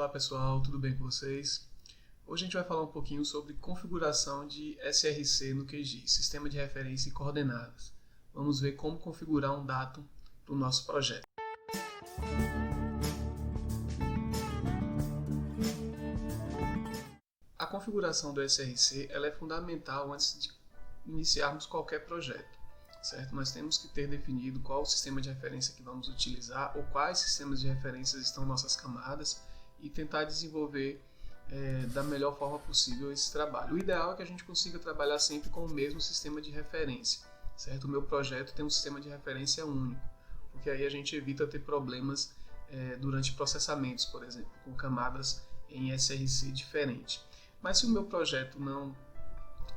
Olá pessoal, tudo bem com vocês? Hoje a gente vai falar um pouquinho sobre configuração de SRC no QGIS, Sistema de Referência e Coordenadas. Vamos ver como configurar um datum para o nosso projeto. A configuração do SRC ela é fundamental antes de iniciarmos qualquer projeto, certo? Nós temos que ter definido qual o sistema de referência que vamos utilizar ou quais sistemas de referências estão em nossas camadas e tentar desenvolver da melhor forma possível esse trabalho. O ideal é que a gente consiga trabalhar sempre com o mesmo sistema de referência, certo? O meu projeto tem um sistema de referência único, porque aí a gente evita ter problemas durante processamentos, por exemplo, com camadas em SRC diferente. Mas se o meu projeto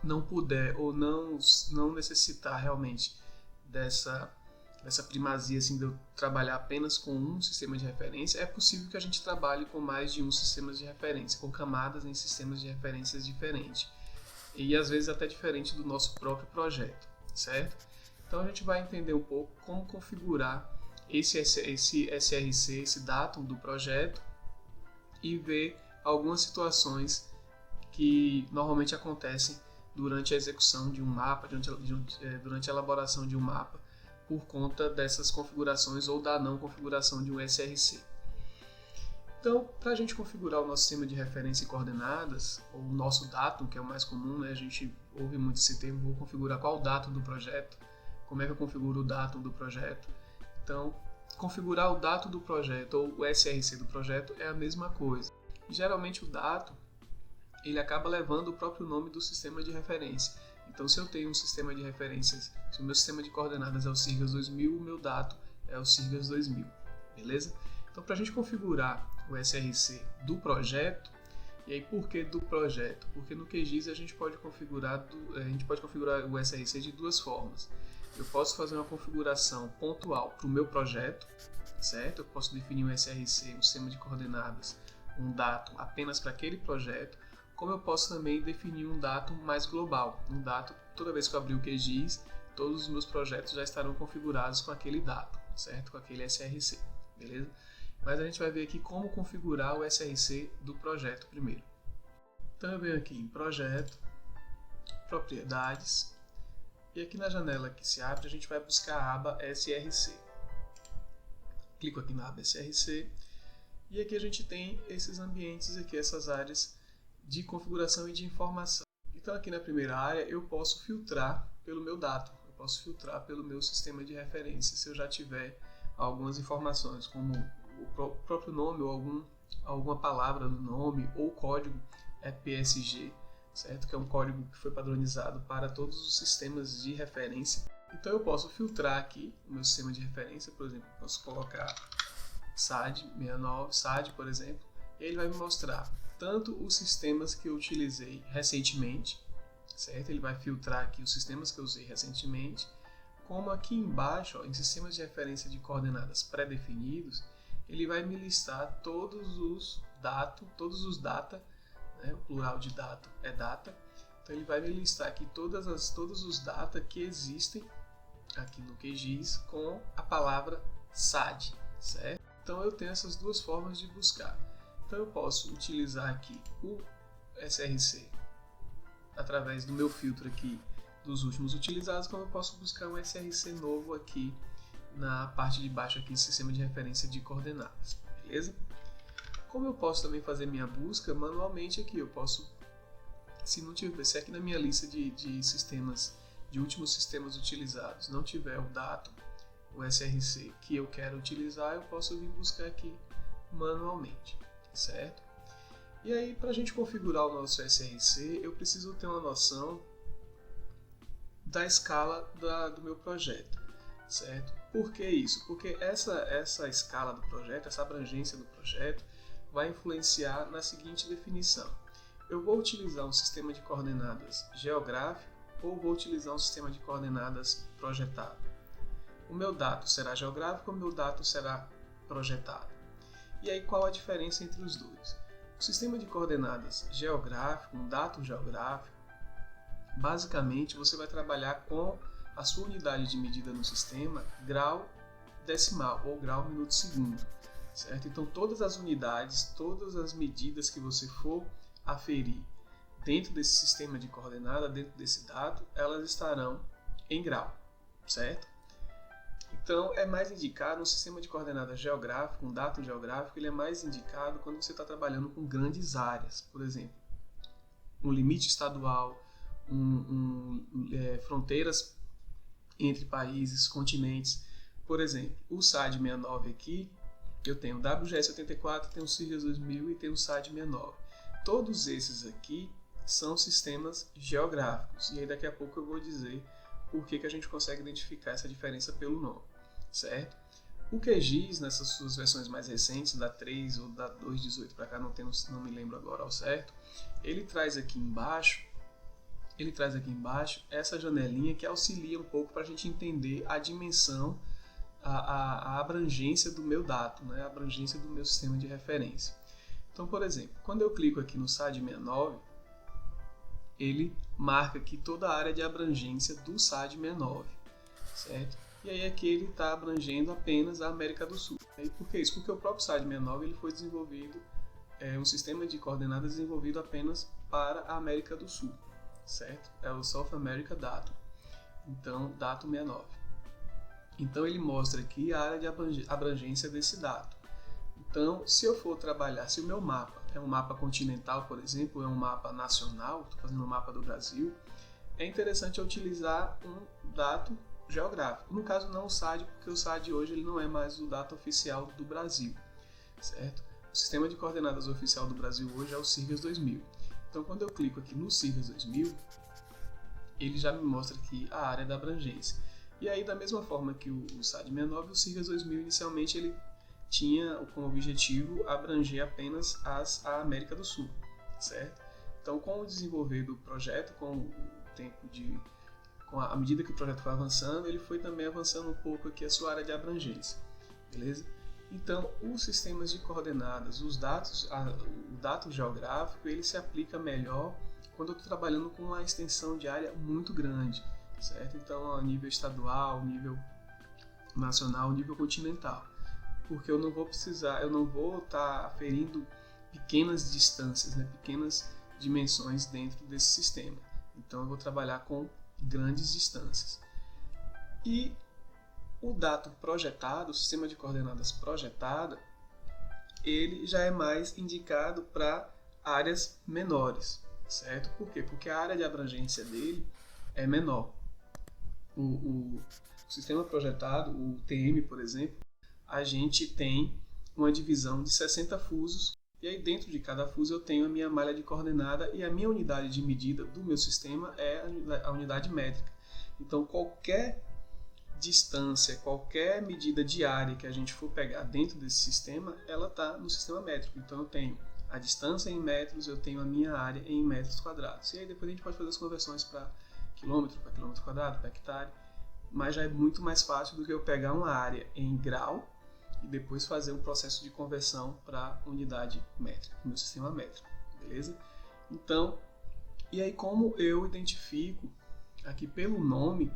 não puder ou não necessitar realmente dessa primazia assim, de eu trabalhar apenas com um sistema de referência, é possível que a gente trabalhe com mais de um sistema de referência, com camadas em sistemas de referências diferentes. E às vezes até diferente do nosso próprio projeto, certo? Então a gente vai entender um pouco como configurar esse SRC, esse datum do projeto e ver algumas situações que normalmente acontecem durante a execução de um mapa, durante a elaboração de um mapa, por conta dessas configurações ou da não configuração de um SRC. Então, para a gente configurar o nosso sistema de referência e coordenadas, ou o nosso datum, que é o mais comum, né? A gente ouve muito esse termo, vou configurar qual o datum do projeto, como é que eu configuro o datum do projeto. Então, configurar o datum do projeto ou o SRC do projeto é a mesma coisa. E, geralmente o datum ele acaba levando o próprio nome do sistema de referência. Então, se eu tenho um sistema de referências, se o meu sistema de coordenadas é o SIRGAS 2000, o meu datum é o SIRGAS 2000, beleza? Então, para a gente configurar o SRC do projeto, e aí por que do projeto? Porque no QGIS a gente pode configurar o SRC de duas formas. Eu posso fazer uma configuração pontual para o meu projeto, certo? Eu posso definir um SRC, um sistema de coordenadas, um datum apenas para aquele projeto, como eu posso também definir um datum mais global. Um datum, toda vez que eu abrir o QGIS, todos os meus projetos já estarão configurados com aquele datum, certo? Com aquele SRC, beleza? Mas a gente vai ver aqui como configurar o SRC do projeto primeiro. Então eu venho aqui em Projeto, Propriedades, e aqui na janela que se abre a gente vai buscar a aba SRC. Clico aqui na aba SRC, e aqui a gente tem esses ambientes aqui, essas áreas de configuração e de informação. Então aqui na primeira área eu posso filtrar pelo meu datum, eu posso filtrar pelo meu sistema de referência, se eu já tiver algumas informações, como o próprio nome ou alguma palavra no nome ou código PSG, certo? Que é um código que foi padronizado para todos os sistemas de referência. Então eu posso filtrar aqui o meu sistema de referência, por exemplo, posso colocar SAD 69, SAD por exemplo, e ele vai me mostrar tanto os sistemas que eu utilizei recentemente, certo? Ele vai filtrar aqui os sistemas que eu usei recentemente, como aqui embaixo, ó, em sistemas de referência de coordenadas pré-definidos, ele vai me listar todos os data, né? O plural de datum é data, então ele vai me listar aqui todos os data que existem aqui no QGIS com a palavra SAD, certo? Então eu tenho essas duas formas de buscar. Então eu posso utilizar aqui o SRC através do meu filtro aqui dos últimos utilizados, como eu posso buscar um SRC novo aqui na parte de baixo aqui, sistema de referência de coordenadas, beleza? Como eu posso também fazer minha busca manualmente aqui, eu posso, se aqui na minha lista de sistemas, de últimos sistemas utilizados, não tiver o datum, o SRC que eu quero utilizar, eu posso vir buscar aqui manualmente. Certo? E aí, para a gente configurar o nosso SRC, eu preciso ter uma noção da escala do meu projeto, certo? Por que isso? Porque essa escala do projeto, essa abrangência do projeto, vai influenciar na seguinte definição. Eu vou utilizar um sistema de coordenadas geográfico ou vou utilizar um sistema de coordenadas projetado? O meu datum será geográfico ou o meu datum será projetado? E aí qual a diferença entre os dois? O sistema de coordenadas geográfico, um datum geográfico, basicamente você vai trabalhar com a sua unidade de medida no sistema grau decimal ou grau minuto segundo, certo? Então todas as unidades, todas as medidas que você for aferir dentro desse sistema de coordenada, dentro desse dado, elas estarão em grau, certo? Então é mais indicado um sistema de coordenadas geográfico, um dado geográfico, ele é mais indicado quando você está trabalhando com grandes áreas, por exemplo, um limite estadual, fronteiras entre países, continentes. Por exemplo, o SAD 69 aqui, eu tenho o WGS 84, tenho o CIRGAS 2000 e tenho o SAD 69. Todos esses aqui são sistemas geográficos. E aí daqui a pouco eu vou dizer por que a gente consegue identificar essa diferença pelo nome, certo? O QGIS, nessas suas versões mais recentes, da 3 ou da 2.18 para cá, não me lembro agora ao certo, ele traz aqui embaixo essa janelinha que auxilia um pouco para a gente entender a dimensão, a abrangência do meu dado, né? A abrangência do meu sistema de referência. Então, por exemplo, quando eu clico aqui no SAD 69, ele marca aqui toda a área de abrangência do SAD 69, certo? E aí aqui ele está abrangendo apenas a América do Sul. E por que isso? Porque o próprio SAD 69 ele foi desenvolvido, um sistema de coordenadas desenvolvido apenas para a América do Sul, certo? É o South America Datum, então Datum 69. Então ele mostra aqui a área de abrangência desse dado. Então, se eu for trabalhar, se o meu mapa é um mapa continental, por exemplo, é um mapa nacional, estou fazendo um mapa do Brasil, é interessante eu utilizar um dado geográfico. No caso, não o SAD, porque o SAD hoje ele não é mais o dado oficial do Brasil, certo? O sistema de coordenadas oficial do Brasil hoje é o CIRGAS 2000. Então, quando eu clico aqui no CIRGAS 2000, ele já me mostra aqui a área da abrangência. E aí, da mesma forma que o SAD 69, o CIRGAS 2000 inicialmente ele tinha como objetivo abranger apenas a América do Sul, certo? Então, com o desenvolver do projeto, à medida que o projeto foi avançando, ele foi também avançando um pouco aqui a sua área de abrangência, beleza? Então, os sistemas de coordenadas, o dado geográfico, ele se aplica melhor quando eu estou trabalhando com uma extensão de área muito grande, certo? Então, a nível estadual, nível nacional, nível continental. Porque eu não vou estar aferindo pequenas distâncias, né, pequenas dimensões dentro desse sistema. Então eu vou trabalhar com grandes distâncias. E o dado projetado, o sistema de coordenadas projetada, ele já é mais indicado para áreas menores, certo? Por quê? Porque a área de abrangência dele é menor. O sistema projetado, o TM, por exemplo, a gente tem uma divisão de 60 fusos, e aí dentro de cada fuso eu tenho a minha malha de coordenada e a minha unidade de medida do meu sistema é a unidade métrica. Então qualquer distância, qualquer medida de área que a gente for pegar dentro desse sistema, ela está no sistema métrico. Então eu tenho a distância em metros, eu tenho a minha área em metros quadrados. E aí depois a gente pode fazer as conversões para quilômetro quadrado, para hectare, mas já é muito mais fácil do que eu pegar uma área em grau e depois fazer um processo de conversão para unidade métrica, meu sistema métrico, beleza? Então, e aí como eu identifico aqui pelo nome,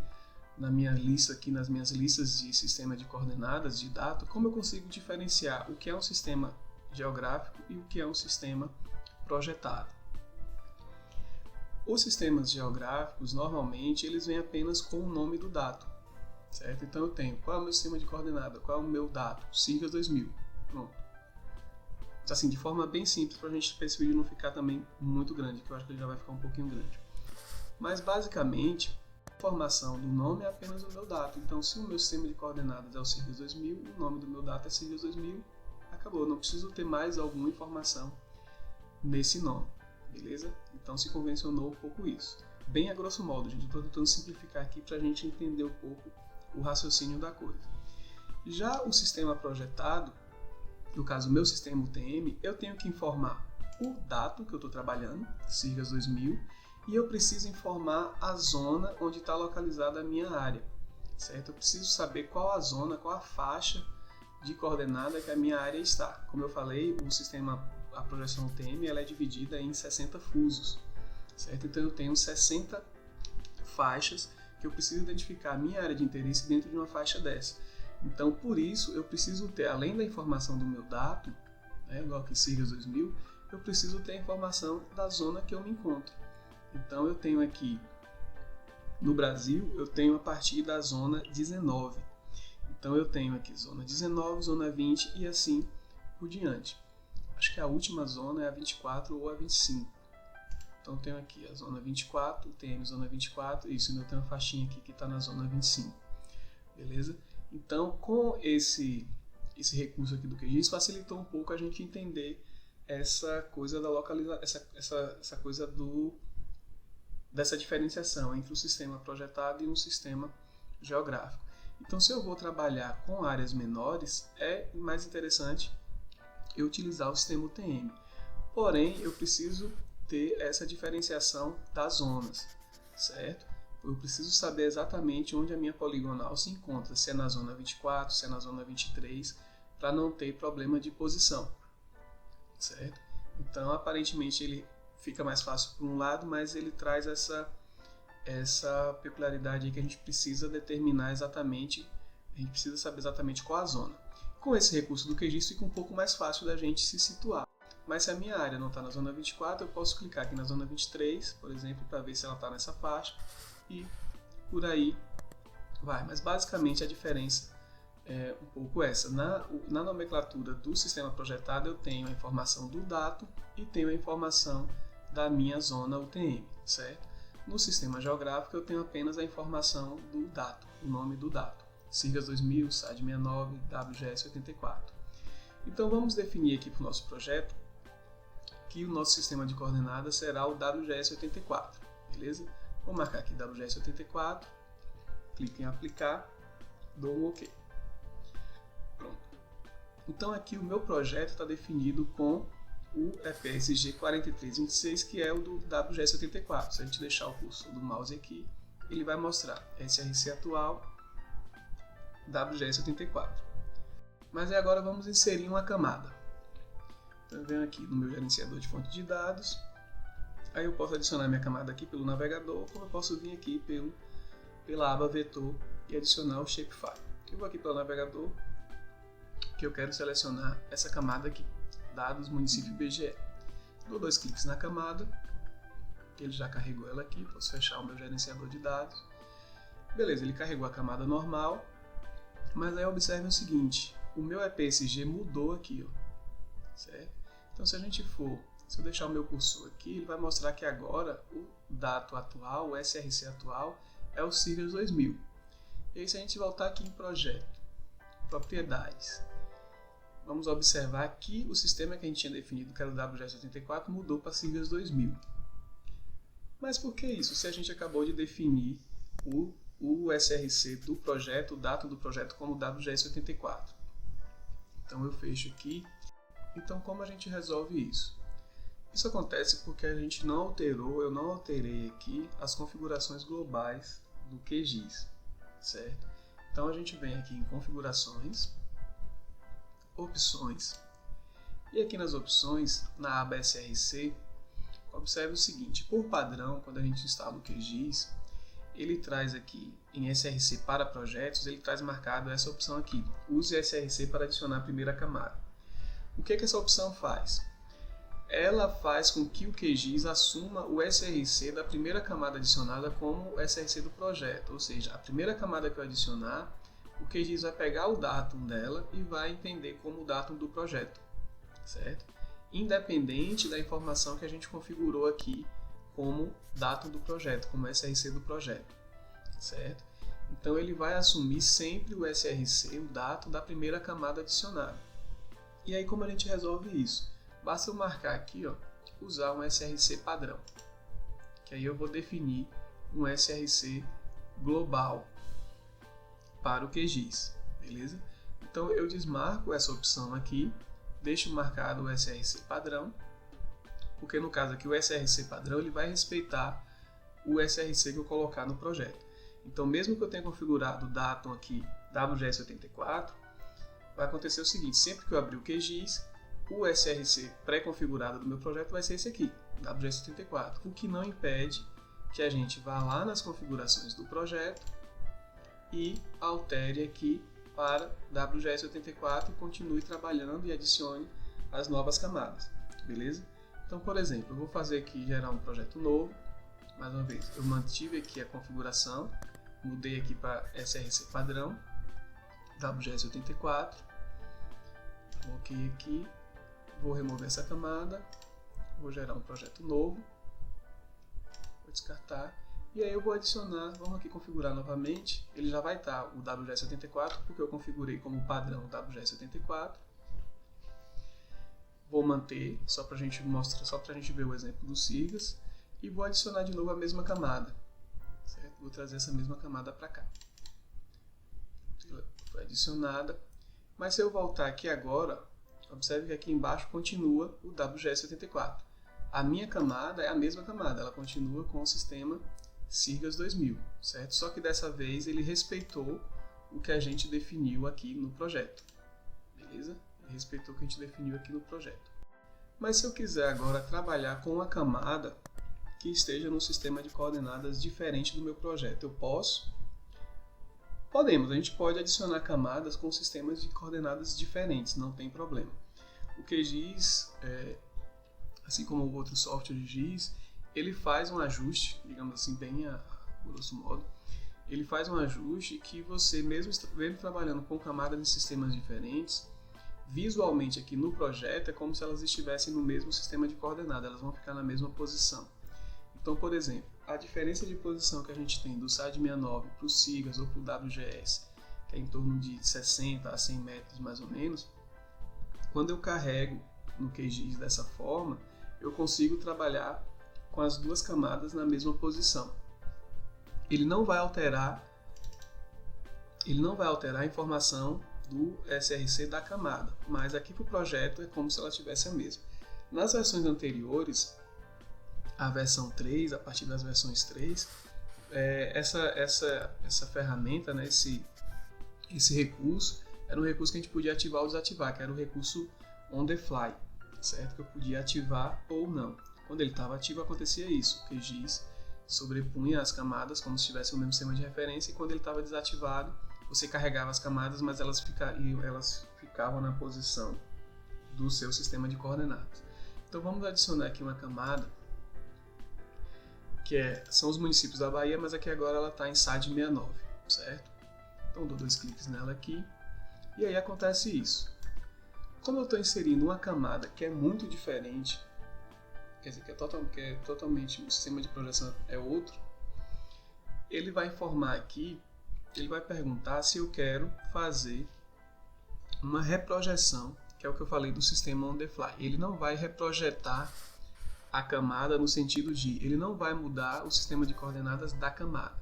na minha lista aqui, nas minhas listas de sistema de coordenadas de dados, como eu consigo diferenciar o que é um sistema geográfico e o que é um sistema projetado? Os sistemas geográficos, normalmente, eles vêm apenas com o nome do dado, certo? Então eu tenho qual é o meu sistema de coordenada, qual é o meu dado, CIRGAS 2000, pronto. Assim, de forma bem simples, para a gente, para esse vídeo não ficar também muito grande, que eu acho que ele já vai ficar um pouquinho grande. Mas, basicamente, a informação do nome é apenas o meu dado. Então, se o meu sistema de coordenadas é o CIRGAS 2000, o nome do meu dado é CIRGAS 2000, acabou. Eu não preciso ter mais alguma informação nesse nome, beleza? Então, se convencionou um pouco isso. Bem a grosso modo, gente. Eu estou tentando simplificar aqui para a gente entender um pouco o raciocínio da coisa. Já o sistema projetado, no caso o meu sistema UTM, eu tenho que informar o dado que eu estou trabalhando, CIRGAS 2000, e eu preciso informar a zona onde está localizada a minha área, certo? Eu preciso saber qual a zona, qual a faixa de coordenada que a minha área está. Como eu falei, o sistema, a projeção UTM, ela é dividida em 60 fusos, certo? Então eu tenho 60 faixas que eu preciso identificar a minha área de interesse dentro de uma faixa dessa. Então, por isso, eu preciso ter, além da informação do meu datum, né, igual aqui Sirius 2000, eu preciso ter a informação da zona que eu me encontro. Então, eu tenho aqui, no Brasil, eu tenho a partir da zona 19. Então, eu tenho aqui zona 19, zona 20 e assim por diante. Acho que a última zona é a 24 ou a 25. Então, eu tenho aqui a zona 24, TM zona 24, e isso, eu tenho uma faixinha aqui que está na zona 25. Beleza? Então, com esse recurso aqui do QGIS, facilitou um pouco a gente entender essa coisa da localização, essa coisa dessa diferenciação entre um sistema projetado e um sistema geográfico. Então, se eu vou trabalhar com áreas menores, é mais interessante eu utilizar o sistema UTM. Porém, eu preciso ter essa diferenciação das zonas, certo? Eu preciso saber exatamente onde a minha poligonal se encontra, se é na zona 24, se é na zona 23, para não ter problema de posição, certo? Então, aparentemente, ele fica mais fácil por um lado, mas ele traz essa peculiaridade aí que a gente precisa determinar exatamente, a gente precisa saber exatamente qual a zona. Com esse recurso do QGIS fica um pouco mais fácil da gente se situar. Mas se a minha área não está na zona 24, eu posso clicar aqui na zona 23, por exemplo, para ver se ela está nessa faixa, e por aí vai. Mas basicamente a diferença é um pouco essa. Na nomenclatura do sistema projetado eu tenho a informação do datum e tenho a informação da minha zona UTM, certo? No sistema geográfico eu tenho apenas a informação do datum, o nome do datum. Sirius 2000, SAD 69, WGS 84. Então vamos definir aqui para o nosso projeto que o nosso sistema de coordenadas será o WGS 84, beleza? Vou marcar aqui WGS 84, clico em aplicar, dou um OK. Pronto. Então aqui o meu projeto está definido com o EPSG 4326, que é o do WGS 84. Se a gente deixar o cursor do mouse aqui, ele vai mostrar SRC atual, WGS 84. Mas agora vamos inserir uma camada. Então eu venho aqui no meu gerenciador de fonte de dados. Aí eu posso adicionar minha camada aqui pelo navegador, como eu posso vir aqui pela aba vetor e adicionar o shapefile. Eu vou aqui pelo navegador, que eu quero selecionar essa camada aqui, dados município BGE. Dou 2 cliques na camada, que ele já carregou ela aqui, posso fechar o meu gerenciador de dados. Beleza, ele carregou a camada normal, mas aí observe o seguinte, o meu EPSG mudou aqui, ó, certo? Então se eu deixar o meu cursor aqui, ele vai mostrar que agora o datum atual, o SRC atual, é o Sirius 2000. E aí se a gente voltar aqui em projeto, propriedades, vamos observar que o sistema que a gente tinha definido, que era o WGS 84, mudou para Sirius 2000. Mas por que isso? Se a gente acabou de definir o SRC do projeto, o datum do projeto como WGS 84. Então eu fecho aqui. Então como a gente resolve isso? Isso acontece porque a gente não alterou, eu não alterei aqui as configurações globais do QGIS, certo? Então a gente vem aqui em configurações, opções, e aqui nas opções, na aba SRC, observe o seguinte, por padrão, quando a gente instala o QGIS, ele traz aqui em SRC para projetos, ele traz marcado essa opção aqui, use SRC para adicionar a primeira camada. O que essa opção faz? Ela faz com que o QGIS assuma o SRC da primeira camada adicionada como o SRC do projeto, ou seja, a primeira camada que eu adicionar, o QGIS vai pegar o datum dela e vai entender como o datum do projeto, certo? Independente da informação que a gente configurou aqui como datum do projeto, como SRC do projeto, certo? Então ele vai assumir sempre o SRC, o datum da primeira camada adicionada. E aí como a gente resolve isso? Basta eu marcar aqui, ó, usar um SRC padrão, que aí eu vou definir um SRC global para o QGIS, beleza? Então eu desmarco essa opção aqui, deixo marcado o SRC padrão, porque no caso aqui o SRC padrão ele vai respeitar o SRC que eu colocar no projeto. Então mesmo que eu tenha configurado o datum aqui WGS84, vai acontecer o seguinte, sempre que eu abrir o QGIS, o SRC pré-configurado do meu projeto vai ser esse aqui, WGS84, o que não impede que a gente vá lá nas configurações do projeto e altere aqui para WGS84 e continue trabalhando e adicione as novas camadas, beleza? Então, por exemplo, eu vou fazer aqui gerar um projeto novo. Mais uma vez, eu mantive aqui a configuração, mudei aqui para SRC padrão, WGS84, coloquei aqui, vou remover essa camada, vou gerar um projeto novo, vou descartar, e aí eu vou adicionar, vamos aqui configurar novamente, ele já vai estar o WGS84, porque eu configurei como padrão WGS84, vou manter, só para a gente mostrar, só para a gente ver o exemplo dos sigas, e vou adicionar de novo a mesma camada, certo? Vou trazer essa mesma camada para cá. Foi adicionada, mas se eu voltar aqui agora, observe que aqui embaixo continua o WGS84. A minha camada é a mesma camada, ela continua com o sistema Sirgas 2000, certo? Só que dessa vez ele respeitou o que a gente definiu aqui no projeto, beleza? Ele respeitou o que a gente definiu aqui no projeto. Mas se eu quiser agora trabalhar com uma camada que esteja no sistema de coordenadas diferente do meu projeto, eu posso? Podemos, a gente pode adicionar camadas com sistemas de coordenadas diferentes, não tem problema. O QGIS, assim como o outro software de GIS, ele faz um ajuste, digamos assim, bem a grosso modo, ele faz um ajuste que você, mesmo trabalhando com camadas de sistemas diferentes, visualmente aqui no projeto é como se elas estivessem no mesmo sistema de coordenadas, elas vão ficar na mesma posição. Então, por exemplo, a diferença de posição que a gente tem do SAD 69 para o SIGAS ou para o WGS, que é em torno de 60 a 100 metros mais ou menos, quando eu carrego no QGIS dessa forma, eu consigo trabalhar com as duas camadas na mesma posição. Ele não vai alterar a informação do SRC da camada, mas aqui para o projeto é como se ela tivesse a mesma. Nas versões anteriores, a versão 3, a partir das versões 3, essa ferramenta, né, esse recurso, era um recurso que a gente podia ativar ou desativar, que era o recurso on the fly, certo? Que eu podia ativar ou não. Quando ele estava ativo acontecia isso, o QGIS sobrepunha as camadas como se tivesse o mesmo sistema de referência, e quando ele estava desativado, você carregava as camadas, mas elas ficavam na posição do seu sistema de coordenadas. Então vamos adicionar aqui uma camada que são os municípios da Bahia, mas aqui agora ela está em SAD 69, certo? Então dou 2 cliques nela aqui, e aí acontece isso. Como eu estou inserindo uma camada que é muito diferente, quer dizer, que é totalmente, o sistema de projeção é outro, ele vai informar aqui, ele vai perguntar se eu quero fazer uma reprojeção, que é o que eu falei do sistema on the fly. Ele não vai reprojetar a camada no sentido de, ele não vai mudar o sistema de coordenadas da camada.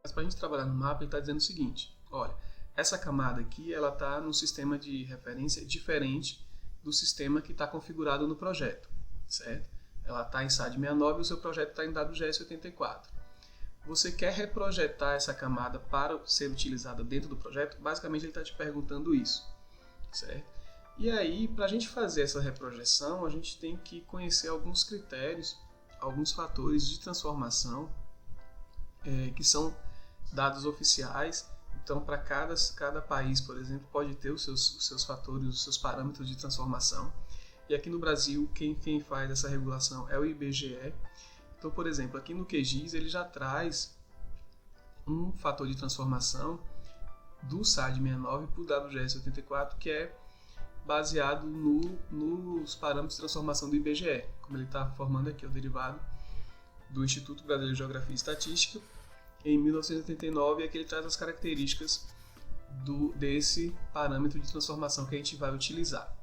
Mas para a gente trabalhar no mapa, ele está dizendo o seguinte, olha, essa camada aqui, ela está num sistema de referência diferente do sistema que está configurado no projeto, certo? Ela está em SAD 69 e o seu projeto está em WGS 84. Você quer reprojetar essa camada para ser utilizada dentro do projeto? Basicamente ele está te perguntando isso, certo? E aí, para a gente fazer essa reprojeção, a gente tem que conhecer alguns critérios, alguns fatores de transformação que são dados oficiais. Então, para cada país, por exemplo, pode ter os seus fatores, os seus parâmetros de transformação. E aqui no Brasil, quem faz essa regulação é o IBGE. Então, por exemplo, aqui no QGIS ele já traz um fator de transformação do SAD 69 para o WGS 84, que é baseado nos parâmetros de transformação do IBGE, como ele está formando aqui, o derivado do Instituto Brasileiro de Geografia e Estatística, em 1989, e aqui ele traz as características desse parâmetro de transformação que a gente vai utilizar,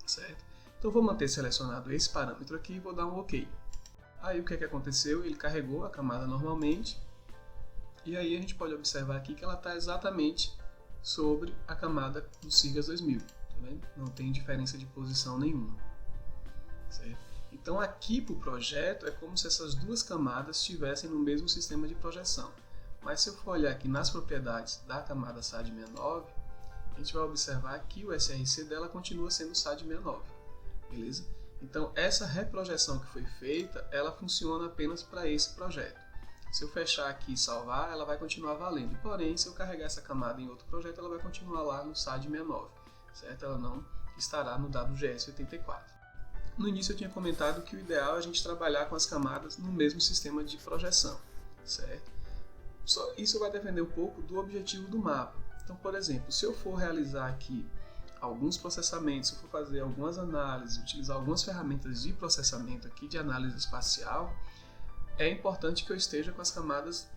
certo? Então vou manter selecionado esse parâmetro aqui e vou dar um OK. Aí o que aconteceu? Ele carregou a camada normalmente, e aí a gente pode observar aqui que ela está exatamente sobre a camada do Sirgas 2000. Não tem diferença de posição nenhuma, certo? Então aqui para o projeto é como se essas duas camadas estivessem no mesmo sistema de projeção. Mas se eu for olhar aqui nas propriedades da camada SAD 69, a gente vai observar que o SRC dela continua sendo SAD 69, beleza? Então essa reprojeção que foi feita, ela funciona apenas para esse projeto. Se eu fechar aqui e salvar, ela vai continuar valendo. Porém, se eu carregar essa camada em outro projeto, ela vai continuar lá no SAD69, certo? Ela não estará no WGS84. No início eu tinha comentado que o ideal é a gente trabalhar com as camadas no mesmo sistema de projeção, certo? Isso vai depender um pouco do objetivo do mapa. Então, por exemplo, se eu for realizar aqui alguns processamentos, se eu for fazer algumas análises, utilizar algumas ferramentas de processamento aqui, de análise espacial, é importante que eu esteja com as camadas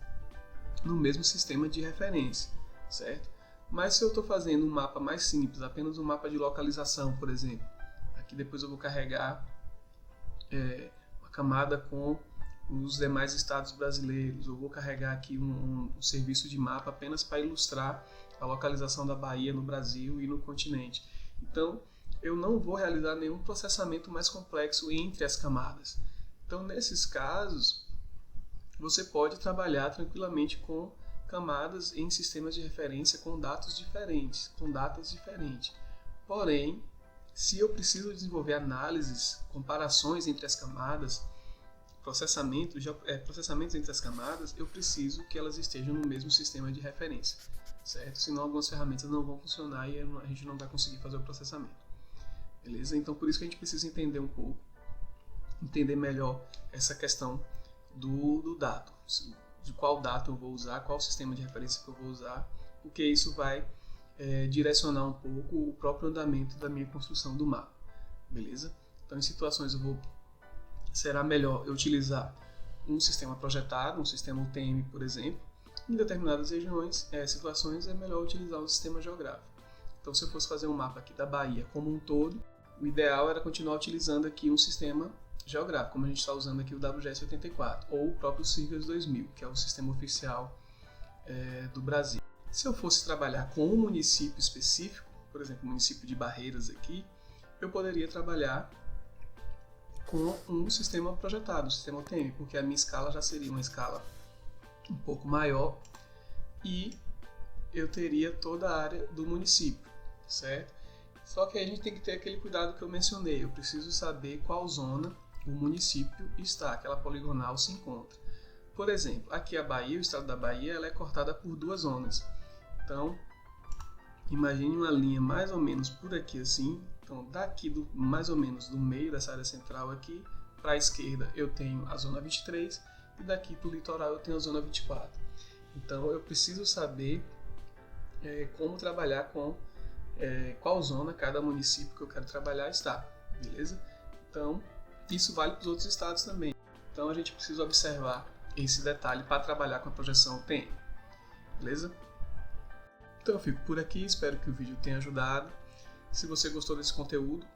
no mesmo sistema de referência, certo? Mas se eu estou fazendo um mapa mais simples, apenas um mapa de localização, por exemplo, aqui depois eu vou carregar uma camada com os demais estados brasileiros, eu vou carregar aqui um serviço de mapa apenas para ilustrar a localização da Bahia no Brasil e no continente. Então, eu não vou realizar nenhum processamento mais complexo entre as camadas. Então, nesses casos, você pode trabalhar tranquilamente com camadas em sistemas de referência com dados diferentes, com datas diferentes. Porém, se eu preciso desenvolver análises, comparações entre as camadas, processamentos entre as camadas, eu preciso que elas estejam no mesmo sistema de referência, certo? Senão algumas ferramentas não vão funcionar e a gente não vai conseguir fazer o processamento. Beleza? Então, por isso que a gente precisa entender um pouco, entender melhor essa questão do dado, de qual dado eu vou usar, qual sistema de referência que eu vou usar, porque isso vai direcionar um pouco o próprio andamento da minha construção do mapa, beleza? Então, em situações será melhor eu utilizar um sistema projetado, um sistema UTM, por exemplo. Em determinadas situações é melhor utilizar um sistema geográfico. Então, se eu fosse fazer um mapa aqui da Bahia como um todo, o ideal era continuar utilizando aqui um sistema geográfico, como a gente está usando aqui o WGS84, ou o próprio Civils 2000, que é o sistema oficial do Brasil. Se eu fosse trabalhar com um município específico, por exemplo, o município de Barreiras aqui, eu poderia trabalhar com um sistema projetado, um sistema UTM, porque a minha escala já seria uma escala um pouco maior e eu teria toda a área do município, certo? Só que aí a gente tem que ter aquele cuidado que eu mencionei, eu preciso saber qual zona o município está, aquela poligonal se encontra. Por exemplo, aqui a Bahia, o estado da Bahia, ela é cortada por duas zonas. Então, imagine uma linha mais ou menos por aqui assim. Então, daqui mais ou menos do meio dessa área central aqui, para a esquerda eu tenho a zona 23 e daqui para o litoral eu tenho a zona 24. Então, eu preciso saber como trabalhar com qual zona cada município que eu quero trabalhar está, beleza? Então, isso vale para os outros estados também. Então, a gente precisa observar esse detalhe para trabalhar com a projeção UTM, beleza? Então, eu fico por aqui, espero que o vídeo tenha ajudado. Se você gostou desse conteúdo,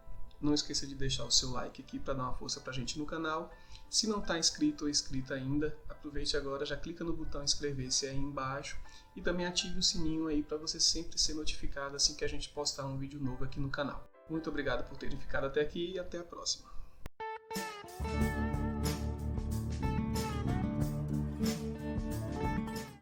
não esqueça de deixar o seu like aqui para dar uma força para a gente no canal. Se não está inscrito ou inscrita ainda, aproveite agora, já clica no botão inscrever-se aí embaixo e também ative o sininho aí para você sempre ser notificado assim que a gente postar um vídeo novo aqui no canal. Muito obrigado por terem ficado até aqui e até a próxima.